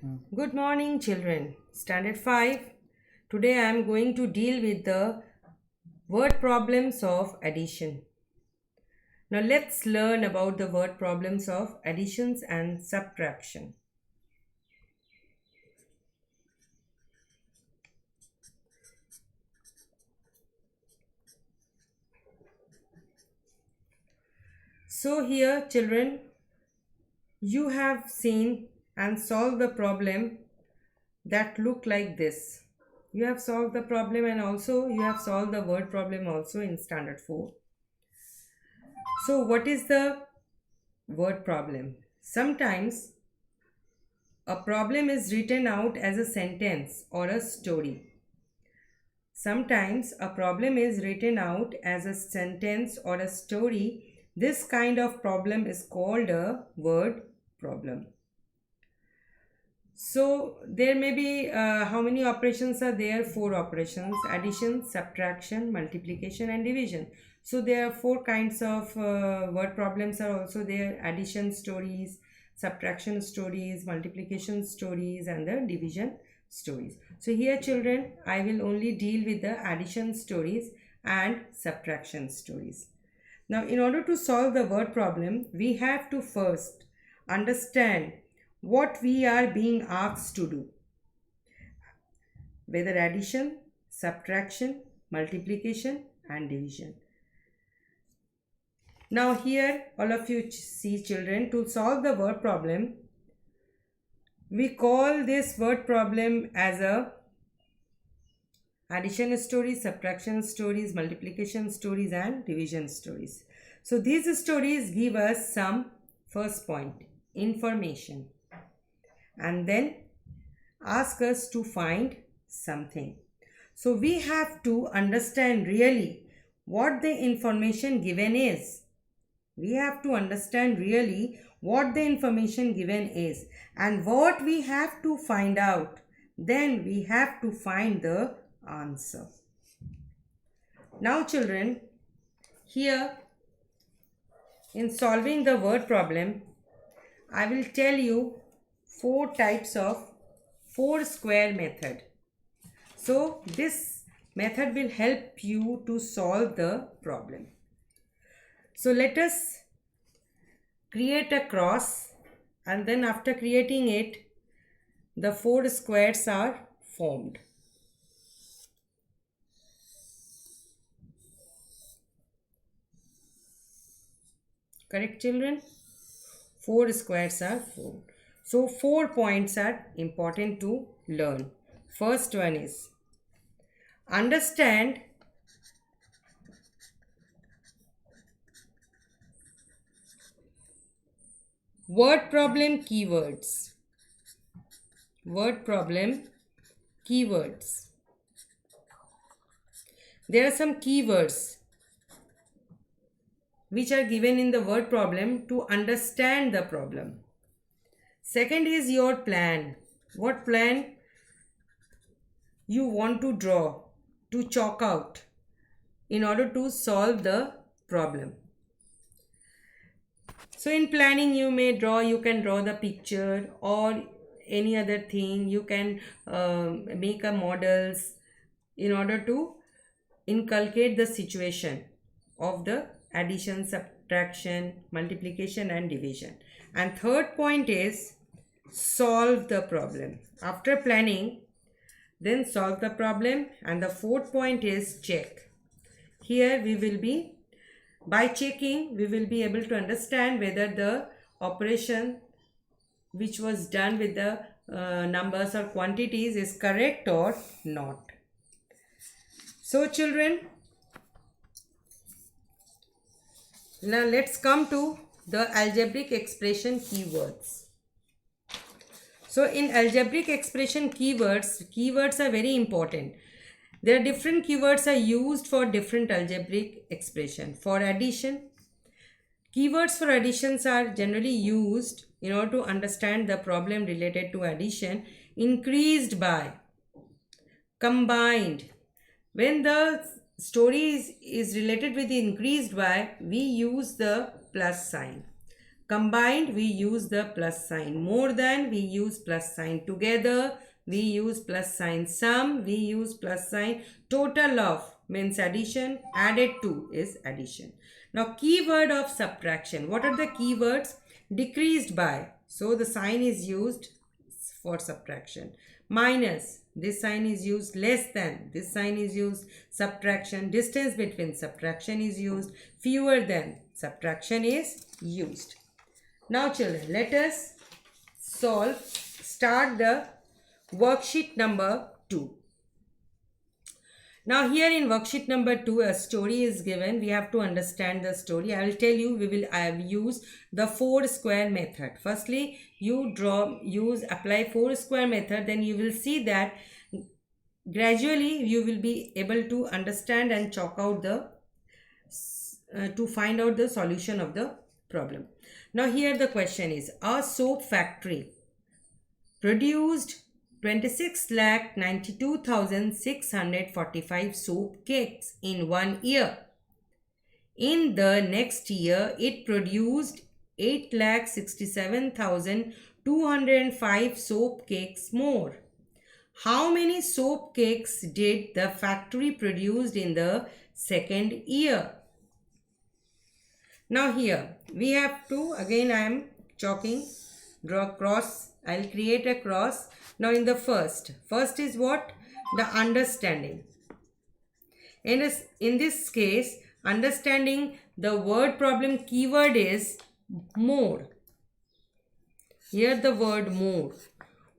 Good morning, children. Standard 5. Today I am going to deal with the word problems of addition. Now let's learn about the word problems of additions and subtraction. So here, children, you have seen and solved the problem that look like this. You have solved the problem and also you have solved the word problem also in standard 4. So what is the word problem? Sometimes a problem is written out as a sentence or a story. Sometimes a problem is written out as a sentence or a story. This kind of problem is called a word problem. So there may be how many operations are there? 4 operations: addition, subtraction, multiplication and division. So there are 4 kinds of word problems are also there: addition stories, subtraction stories, multiplication stories and the division stories. So here, children, I will only deal with the addition stories and subtraction stories. Now in order to solve the word problem, we have to first understand what we are being asked to do, whether addition, subtraction, multiplication and division. Now here all of you see, children, to solve the word problem, we call this word problem as a addition stories, subtraction stories, multiplication stories and division stories. So these stories give us some, first point, information, and then ask us to find something. So we have to understand really what the information given is. We have to understand really what the information given is and what we have to find out. Then we have to find the answer. Now, children, here in solving the word problem, I will tell you 4 types of 4 square method. So this method will help you to solve the problem. So let us create a cross, and then after creating it, the 4 squares are formed. Correct, children? 4 squares are formed. So 4 points are important to learn. First one is understand word problem keywords. Word problem keywords. There are some keywords which are given in the word problem to understand the problem. Second is your plan. What plan you want to draw, to chalk out in order to solve the problem. So in planning you can draw the picture or any other thing. You can make a models in order to inculcate the situation of the addition, subtraction, multiplication and division. And third point is solve the problem. After planning, then solve the problem. And the fourth point is check. Here we will be, by checking, we will be able to understand whether the operation which was done with the numbers or quantities is correct or not. So children, now let's come to the algebraic expression keywords. So in algebraic expression keywords are very important. There are different keywords are used for different algebraic expression. For addition, keywords for additions are generally used in order to understand the problem related to addition. Increased by, combined. When the story is related with the increased by, we use the plus sign. Combined, we use the plus sign. More than, we use plus sign. Together, we use plus sign. Sum, we use plus sign. Total of means addition. Added to is addition. Now, keyword of subtraction. What are the keywords? Decreased by. So, the sign is used for subtraction. Minus, this sign is used. Less than, this sign is used. Subtraction, distance between, subtraction is used. Fewer than, subtraction is used. Now children, let us start the worksheet number 2. Now here in worksheet number 2, a story is given. We have to understand the story. I will tell you, I have used the 4 square method. Firstly, you apply 4 square method, then you will see that gradually you will be able to understand and chalk out to find out the solution of the problem. Now here the question is, a soap factory produced 26,92,645 soap cakes in 1 year. In the next year, it produced 8,67,205 soap cakes more. How many soap cakes did the factory produce in the second year? Now here we have to, again I am chalking, draw cross. I will create a cross. Now in the first is what? The understanding. In this case, understanding, the word problem keyword is more. Here the word more.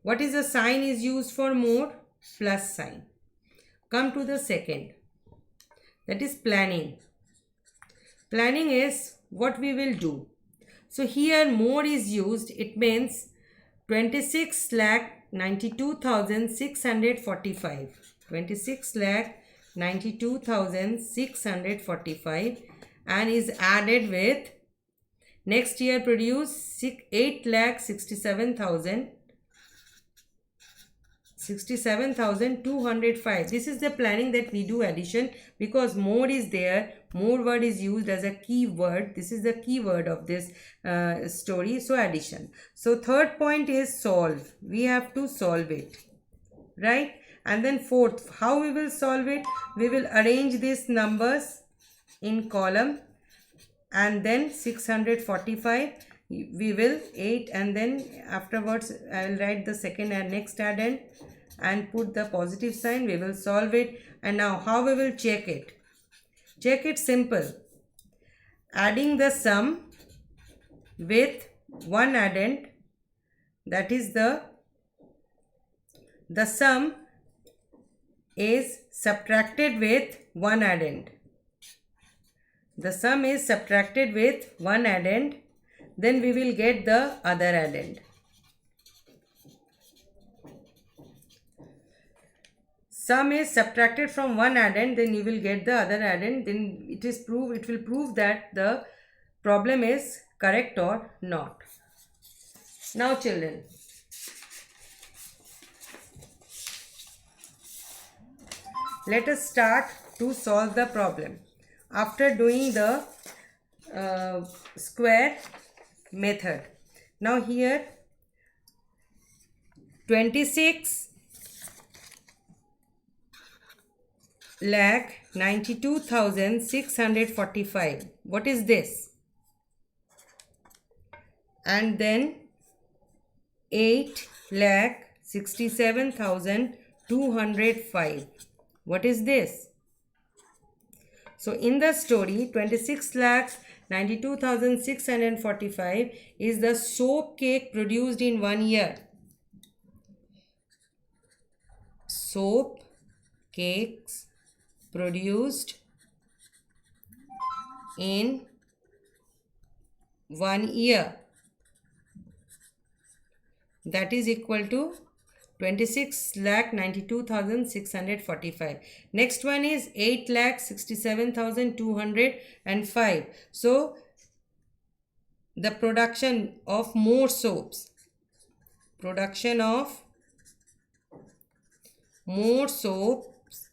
What is the sign is used for more? Plus sign. Come to the second. That is planning. Planning is what we will do. So here more is used. It means 26,92,645. 26,92,645 and is added with next year produce 8,67,205. This is the planning that we do addition because more is there. More word is used as a keyword. This is the keyword of this story. So addition. So third point is solve. We have to solve it. Right? And then fourth, how we will solve it? We will arrange these numbers in column and then 645. We will 8 and then afterwards I will write the second and next addend and put the positive sign. We will solve it. And now how we will check it? Check it simple. Adding the sum with one addend, that is the sum is subtracted with one addend. The sum is subtracted with one addend. Then we will get the other addend. Sum is subtracted from one addend, then you will get the other addend. Then it will prove that the problem is correct or not. Now children, let us start to solve the problem. After doing the square method. Now here 26,92,645. What is this? And then 8,67,205. What is this? So in the story, 26,92,645 is the soap cake produced in 1 year. Soap cakes produced in 1 year. That is equal to 26,92,645. Next one is 8,67,205. So the production of more soaps. Production of more soaps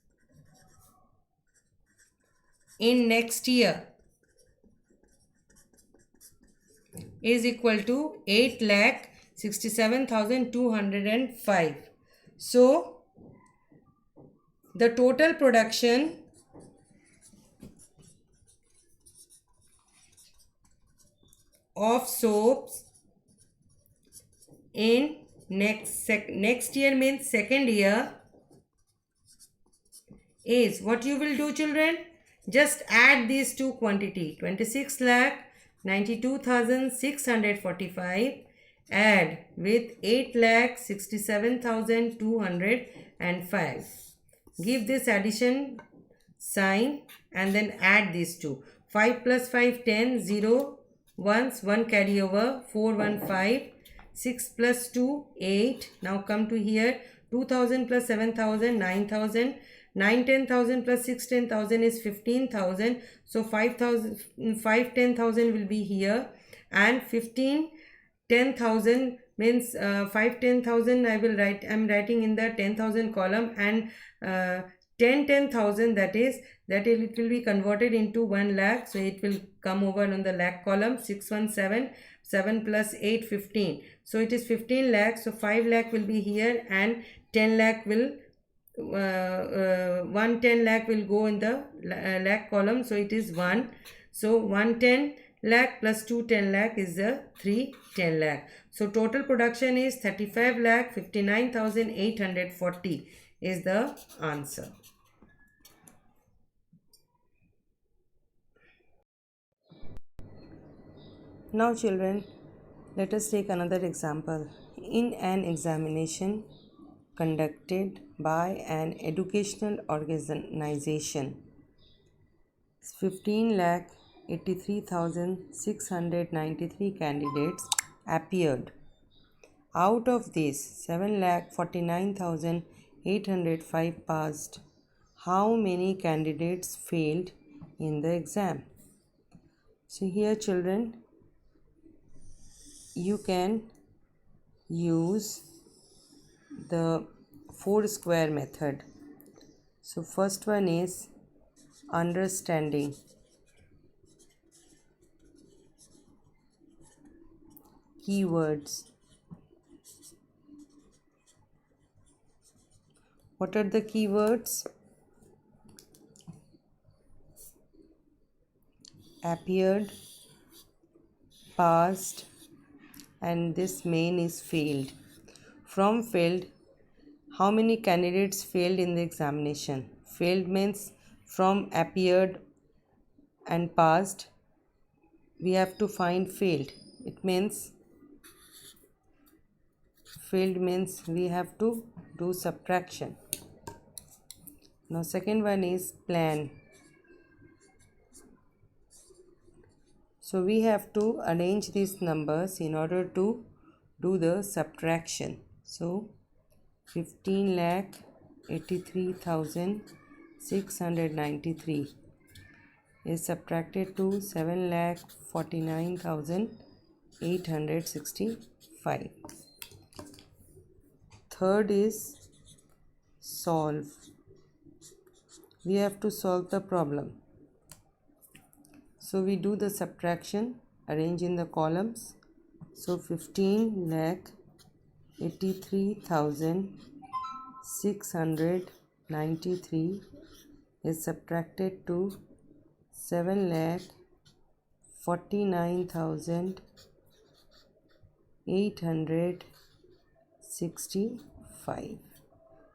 in next year is equal to 8,67,205. So the total production of soaps in next year means second year is, what you will do children, just add these two quantity, 26,92,645 add with 8,67,205, give this addition sign and then add these two. 5 plus 5 10, 0 once, 1 carry over, 4 1 5, 6 plus 2 8. Now come to here, 2,000 plus 7,000 9,000, 9 10,000 plus 6 10,000 is 15,000. So 5,000 5 10,000 will be here, and 15 10,000 means 5 10,000 I will write, I am writing in the 10,000 column, and 10 10,000 that it will be converted into 1 lakh, so it will come over on the lakh column. 617, 7 plus 8 15, so it is 15 lakhs. So 5 lakh will be here, and 10 lakh will 110 lakh will go in the lakh column, so it is 1. So 110 lakh plus 210 lakh is the 310 lakh. So total production is 35 lakh 59,840 is the answer. Now children, let us take another example. In an examination conducted by an educational organization, 15,83,693 candidates appeared. Out of these, 7,49,805 passed. How many candidates failed in the exam? So here children, you can use the 4 square method. So first one is understanding. Keywords. What are the keywords? Appeared, passed, and this main is failed. From failed, how many candidates failed in the examination? Failed means from appeared and passed, we have to find failed. It means failed means we have to do subtraction. Now second one is plan. So we have to arrange these numbers in order to do the subtraction. So 15,83,693 is subtracted to 7,49,865. Third is solve. We have to solve the problem. So we do the subtraction, arrange in the columns. So 15,83,693 is subtracted to 7,49,865.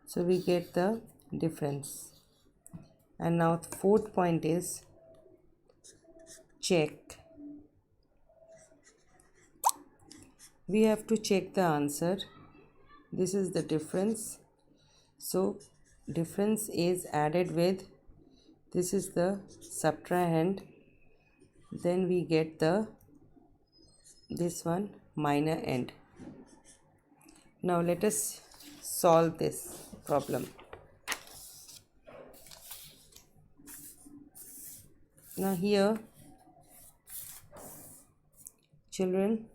So we get the difference. And now the fourth point is check. We have to check the answer. This is the difference. So difference is added with, this is the subtrahend, then we get the this one minor end. Now let us solve this problem. Now here children,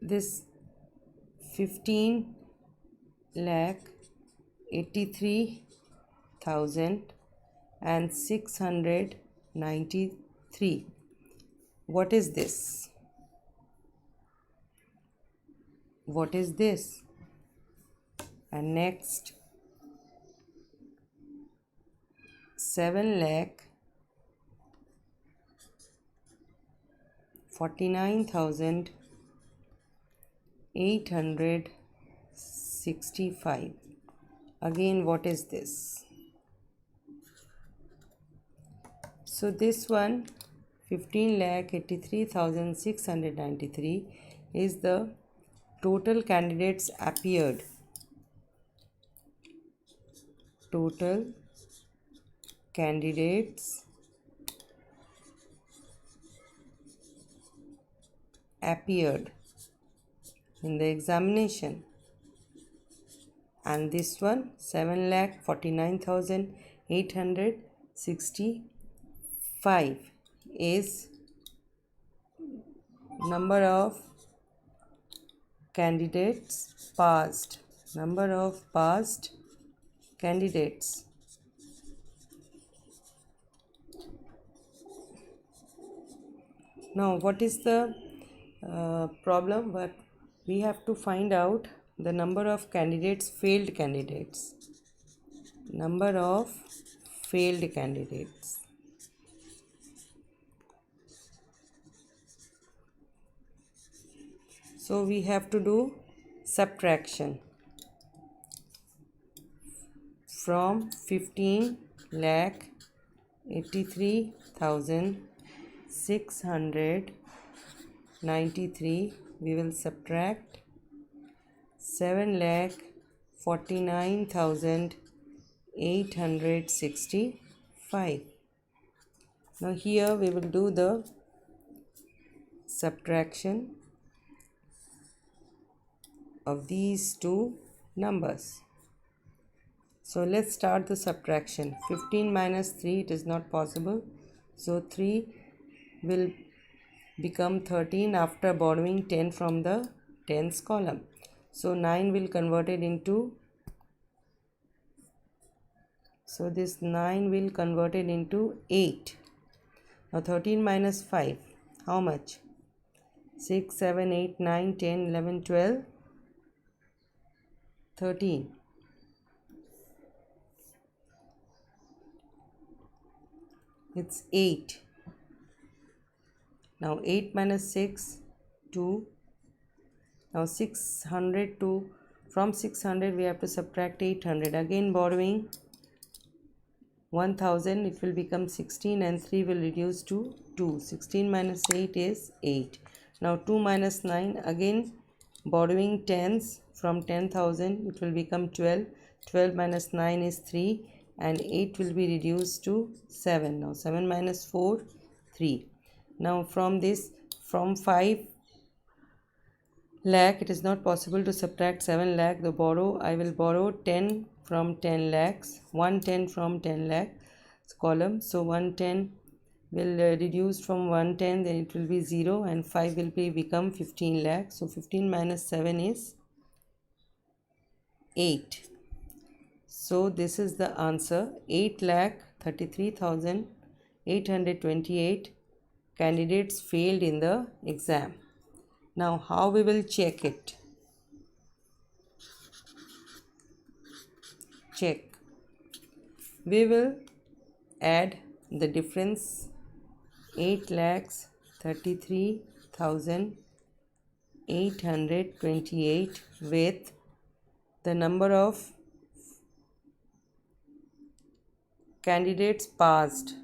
this 15,83,693 what is this? What is this? And next 7,49,865. Again, what is this? So this one 15,83,693 is the total candidates appeared. Total candidates appeared in the examination, and this one 7,49,865 is number of candidates passed. Number of passed candidates. Now what is the problem? But we have to find out the number of candidates, failed candidates. Number of failed candidates. So we have to do subtraction from 15,83,693. We will subtract 7,49,865. Now here we will do the subtraction of these two numbers. So let's start the subtraction. 15 minus 3, it is not possible. So 3 will become 13 after borrowing 10 from the tens column. So 9 will convert it into, so this 9 will convert it into 8. Now 13 minus 5, how much? 6, 7, 8, 9, 10, 11, 12, 13. It's 8. Now 8 minus 6, 2. Now 600 to, from 600 we have to subtract 800. Again borrowing 1000, it will become 16 and 3 will reduce to 2. 16 minus 8 is 8. Now 2 minus 9, again borrowing tens from 10,000, it will become 12. 12 minus 9 is 3 and 8 will be reduced to 7. Now 7 minus 4, 3. Now from this, from 5 lakh, it is not possible to subtract 7 lakh. The borrow, I will borrow 10 from 10 lakhs, 110 from 10 lakh column. So 110 will reduce from 110, then it will be 0 and 5 will become 15 lakh. So 15 minus 7 is 8. So this is the answer. 8,33,828 candidates failed in the exam. Now how we will check it? Check. We will add the difference 8,33,828 with the number of candidates passed.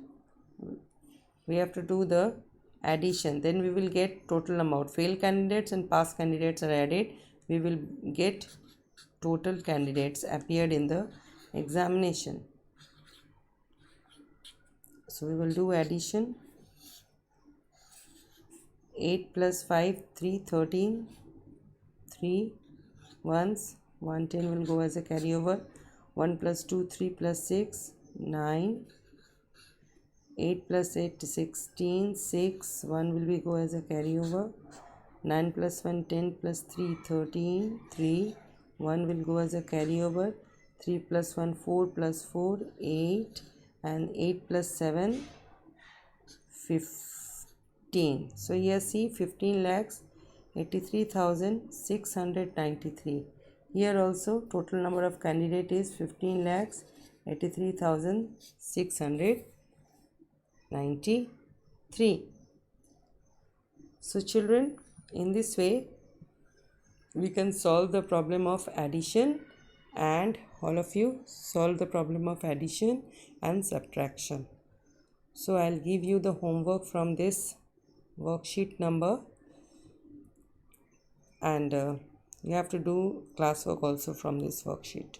We have to do the addition, then we will get total amount. Failed candidates and passed candidates are added, we will get total candidates appeared in the examination. So we will do addition. 8 plus 5, 3, 13. 3 ones, 110 will go as a carryover. 1 plus 2, 3 plus 6, 9. 8 plus 8, 16. 6, 1 will be go as a carryover. 9 plus 1, 10 plus 3, 13. 3, 1 will go as a carryover. 3 plus 1, 4 plus 4, 8. And 8 plus 7, 15. 15. So here see 15 lakhs 83,693. Here also total number of candidate is 15 lakhs 83,693. So children, in this way we can solve the problem of addition, and all of you solve the problem of addition and subtraction. So I'll give you the homework from this worksheet number, and you have to do classwork also from this worksheet.